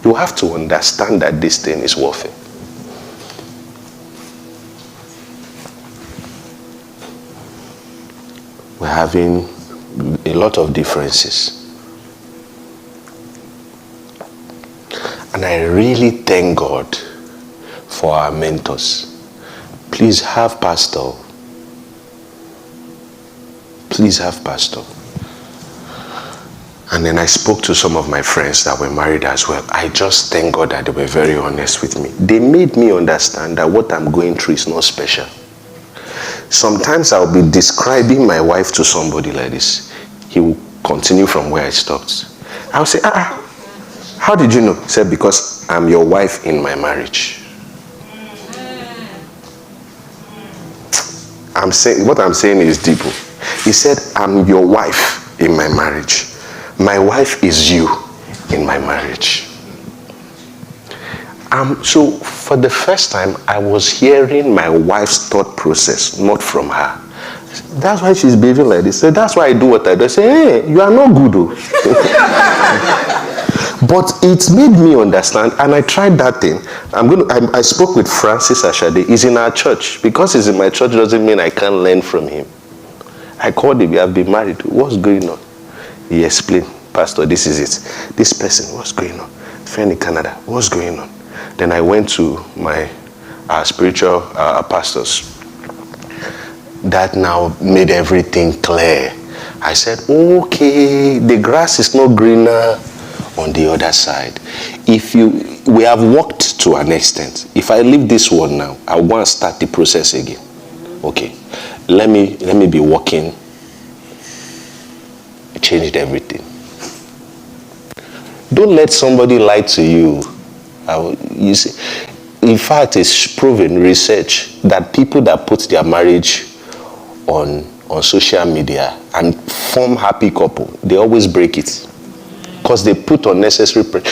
You have to understand that this thing is worth it. We're having a lot of differences. And I really thank God for our mentors. Please have pastor. Please have pastor. And then I spoke to some of my friends that were married as well. I just thank God that they were very honest with me. They made me understand that what I'm going through is not special. Sometimes I'll be describing my wife to somebody like this. He will continue from where I stopped. I'll say, how did you know? He said, because I'm your wife in my marriage. What I'm saying is deep. He said, I'm your wife in my marriage. My wife is you in my marriage. So for the first time, I was hearing my wife's thought process, not from her. That's why she's behaving like this. So that's why I do what I do. I say, hey, you are not good, though. But it made me understand, and I tried that thing. I spoke with Francis Ashade. He's in our church. Because he's in my church doesn't mean I can't learn from him. I called him. We have been married. What's going on? He explained, Pastor, this is it. This person, what's going on? Friend in Canada, what's going on? Then I went to my spiritual pastors. That now made everything clear. I said, okay, the grass is not greener on the other side. We have worked to an extent. If I leave this one now, I want to start the process again. Okay, let me be working. Changed everything. Don't let somebody lie to you. You see, in fact, it's proven research that people that put their marriage on social media and form happy couple, they always break it because they put unnecessary pressure.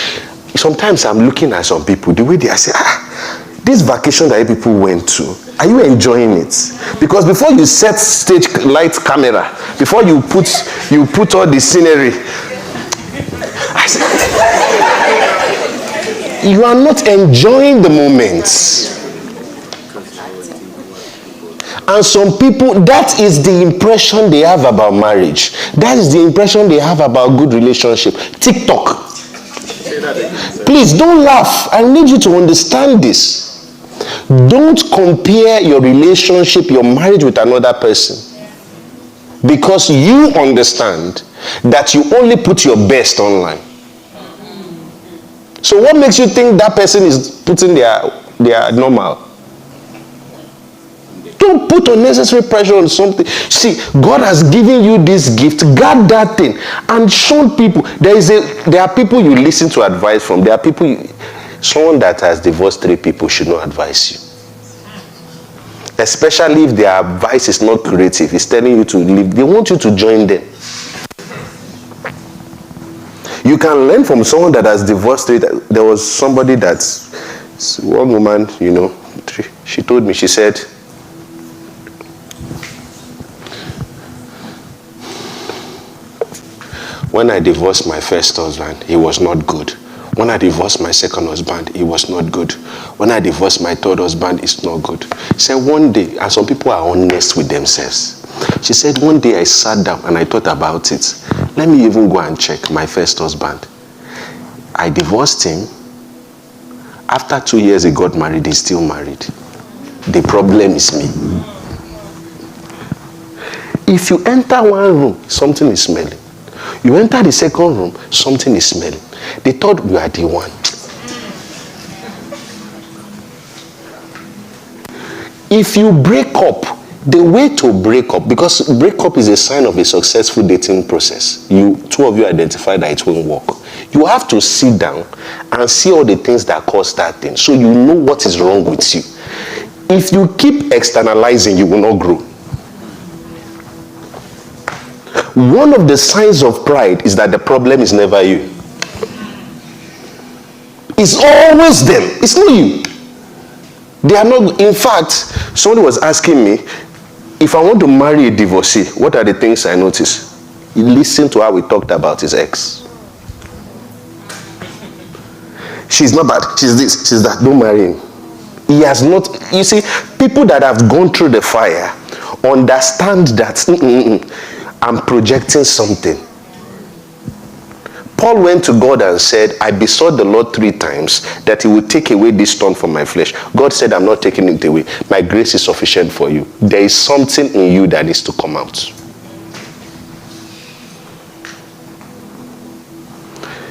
Sometimes I'm looking at some people, the way they say, this vacation that people went to, are you enjoying it? Because before you set stage light camera, before you put all the scenery, I said, you are not enjoying the moments. And some people, that is the impression they have about marriage. That is the impression they have about good relationship. TikTok. Please don't laugh. I need you to understand this. Don't compare your relationship, your marriage with another person. Because you understand that you only put your best online. So what makes you think that person is putting their normal? Don't put unnecessary pressure on something. See, God has given you this gift. Guard that thing and show people. There are people you listen to advice from. There are people. Someone that has divorced 3 people should not advise you. Especially if their advice is not creative. It's telling you to leave. They want you to join them. You can learn from someone that has divorced 3. There was somebody one woman, she told me, she said, when I divorced my first husband, he was not good. When I divorced my second husband, he was not good. When I divorced my third husband, it's not good. She said one day, and some people are honest with themselves. She said one day I sat down and I thought about it. Let me even go and check my first husband. I divorced him. After 2 years he got married, he's still married. The problem is me. If you enter one room, something is smelling. You enter the second room, something is smelling. They thought you are the one. If you break up, the way to break up, because breakup is a sign of a successful dating process. Two of you identify that it won't work. You have to sit down and see all the things that cause that thing, so you know what is wrong with you. If you keep externalizing, you will not grow. One of the signs of pride is that the problem is never you. It's always them. It's not you. They are not. In fact, somebody was asking me, if I want to marry a divorcee, what are the things I notice? You listen to how we talked about his ex. She's not bad. She's this. She's that. Don't marry him. He has not. You see, people that have gone through the fire understand that I'm projecting something. Paul went to God and said, I besought the Lord 3 times that he would take away this thorn from my flesh. God said, I'm not taking it away. My grace is sufficient for you. There is something in you that needs to come out.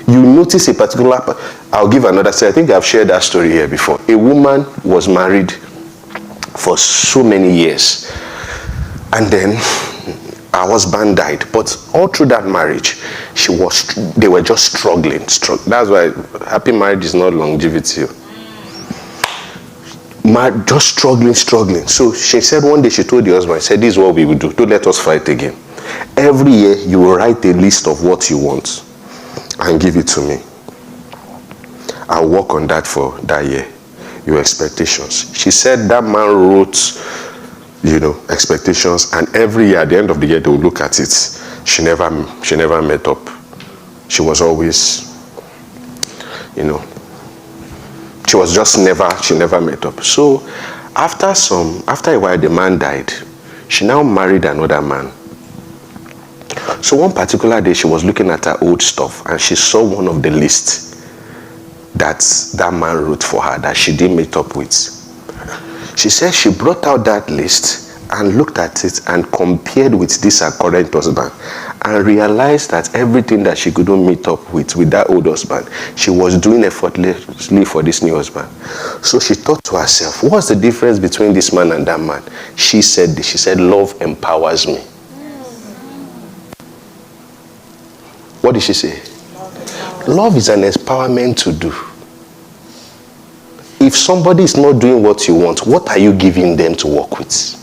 You notice a particular, I'll give another story. I think I've shared that story here before. A woman was married for so many years, and then her husband died. But all through that marriage, they were just struggling. That's why happy marriage is not longevity. Just struggling. So she said one day, she told the husband, said, this is what we will do. Don't let us fight again. Every year, you will write a list of what you want and give it to me. I'll work on that for that year. Your expectations. She said that man wrote, expectations, and every year at the end of the year they will look at it. She never met up. She was always, she never met up. So after a while the man died. She now married another man. So one particular day she was looking at her old stuff and she saw one of the lists that man wrote for her that she didn't meet up with. She said she brought out that list and looked at it and compared with this her current husband and realized that everything that she couldn't meet up with that old husband, she was doing effortlessly for this new husband. So she thought to herself, what's the difference between this man and that man? She said, love empowers me. What did she say? Love is an empowerment to do. If somebody is not doing what you want, what are you giving them to work with?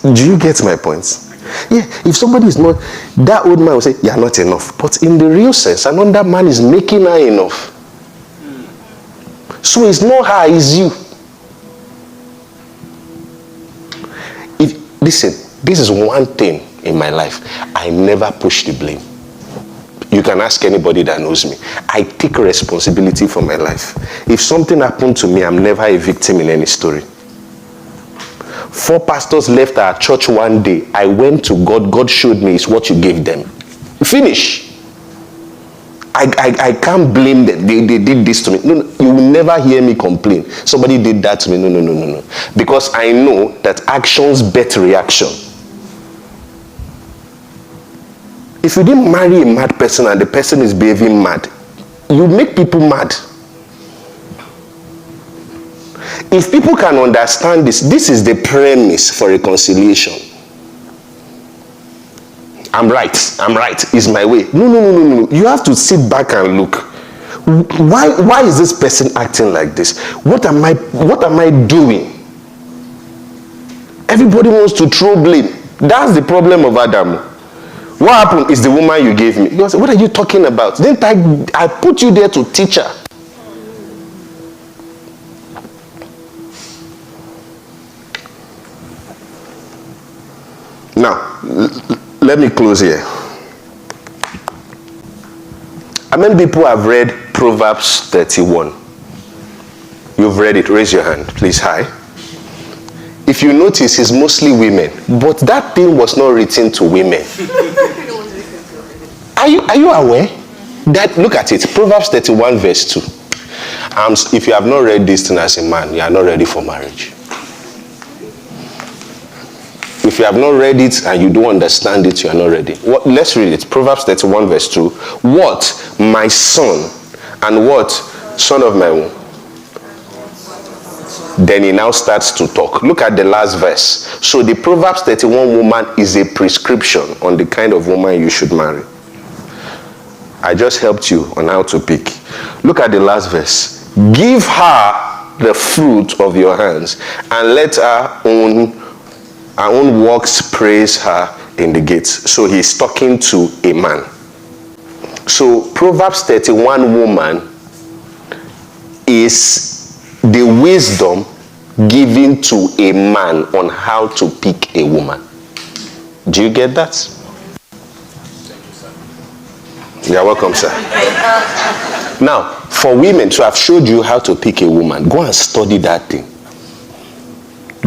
Do you get my point? Yeah, if somebody is not, that old man will say, you're not enough. But in the real sense, another man is making her enough. So it's not her, it's you. Listen, this is one thing in my life. I never push the blame. You can ask anybody that knows me. I take responsibility for my life. If something happened to me, I'm never a victim in any story. 4 pastors left our church one day. I went to God. God showed me it's what you gave them. Finish. I can't blame them. They did this to me. No, you will never hear me complain. Somebody did that to me. No. Because I know that actions bet reaction. If you didn't marry a mad person and the person is behaving mad, you make people mad. If people can understand this is the premise for reconciliation. I'm right, it's my way. No. You have to sit back and look. Why is this person acting like this? What am I doing? Everybody wants to throw blame. That's the problem of Adam. What happened is the woman you gave me. You say, what are you talking about? Didn't I put you there to teach her? Now, let me close here. How many people have read Proverbs 31? You've read it. Raise your hand, please. Hi. If you notice, it's mostly women. But that thing was not written to women. Are you aware? That, look at it. Proverbs 31 verse 2. If you have not read this thing as a man, you are not ready for marriage. If you have not read it and you don't understand it, you are not ready. Let's read it. Proverbs 31 verse 2. What, my son, and what, son of my womb? Then he now starts to talk. Look at the last verse. So the Proverbs 31 woman is a prescription on the kind of woman you should marry. I just helped you on how to pick. Look at the last verse. Give her the fruit of your hands and let her own works praise her in the gates. So he's talking to a man. So Proverbs 31 woman is the wisdom given to a man on how to pick a woman. Do you get that? You're welcome, sir. Now, for women, so I've showed you how to pick a woman. Go and study that thing.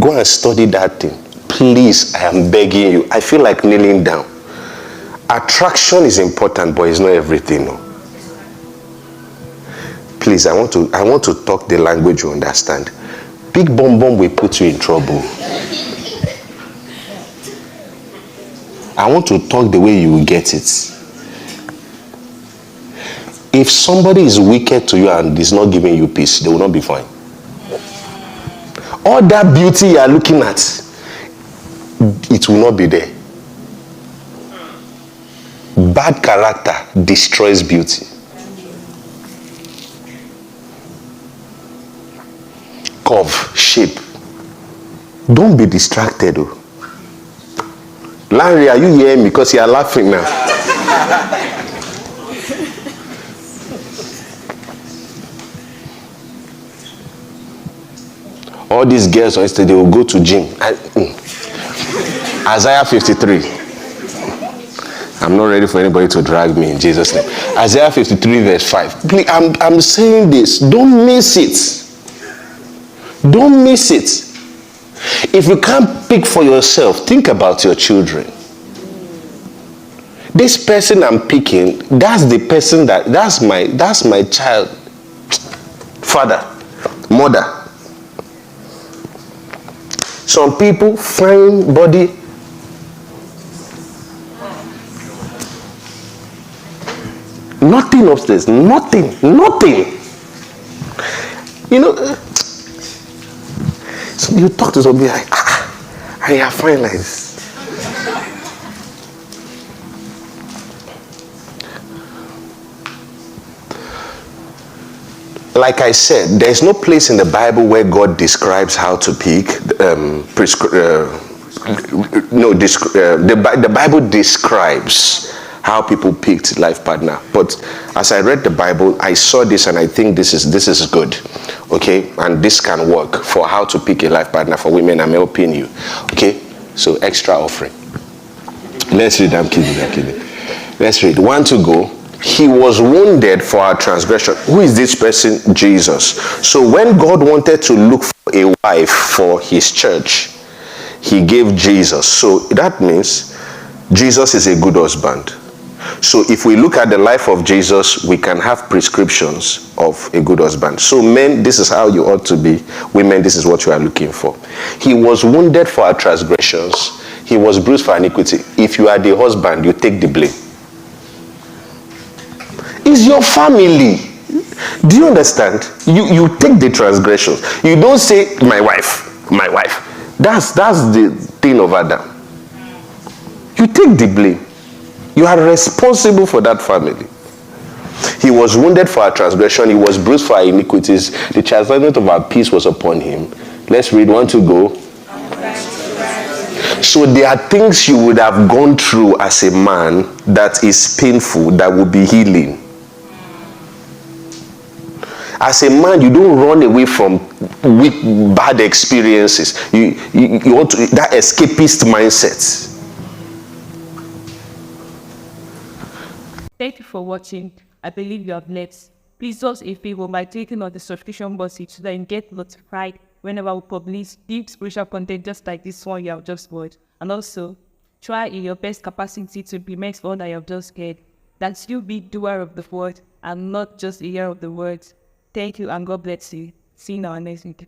Go and study that thing. Please, I am begging you. I feel like kneeling down. Attraction is important, but it's not everything. No. Please, I want to talk the language you understand. Big bomb will put you in trouble. I want to talk the way you will get it. If somebody is wicked to you and is not giving you peace, they will not be fine. All that beauty you are looking at, it will not be there. Bad character destroys beauty. Curve, shape. Don't be distracted. Oh. Larry, are you hearing me? Because you are laughing now. All these girls on Instagram, they will go to gym. Isaiah 53. I'm not ready for anybody to drag me in Jesus' name. Isaiah 53 verse 5. Please, I'm saying this. Don't miss it. Don't miss it. If you can't pick for yourself, think about your children. This person I'm picking, that's the person that's my child. Father, mother. Some people, fine body. Nothing upstairs. Nothing. You know, so you talk to somebody like, I are fine like this. Like I said, there is no place in the Bible where God describes how to pick. The Bible describes how people picked life partner. But as I read the Bible, I saw this and I think this is good. Okay, and this can work for how to pick a life partner for women. I'm helping you. Okay, so extra offering. Let's read. I'm kidding. Let's read. 1 to go. He was wounded for our transgression. Who is this person? Jesus. So when God wanted to look for a wife for his church, he gave Jesus. So that means Jesus is a good husband. So if we look at the life of Jesus, we can have prescriptions of a good husband. So men, this is how you ought to be. Women, this is what you are looking for. He was wounded for our transgressions. He was bruised for iniquity. If you are the husband, you take the blame. It's your family. Do you understand? You take the transgressions. You don't say, my wife. That's the thing of Adam. You take the blame. You are responsible for that family. He was wounded for our transgression. He was bruised for our iniquities. The chastisement of our peace was upon him. Let's read. 1 to go. So there are things you would have gone through as a man that is painful, that will be healing. As a man, you don't run away from bad experiences. You want to, that escapist mindset. Thank you for watching. I believe you have learned. Please do us a favor by clicking on the subscription button so that you get notified whenever we publish deep spiritual content just like this one you have just watched. And also, try in your best capacity to implement all that you have just heard. That you be doer of the word and not just a hearer of the words. Thank you and God bless you. See you in our next video.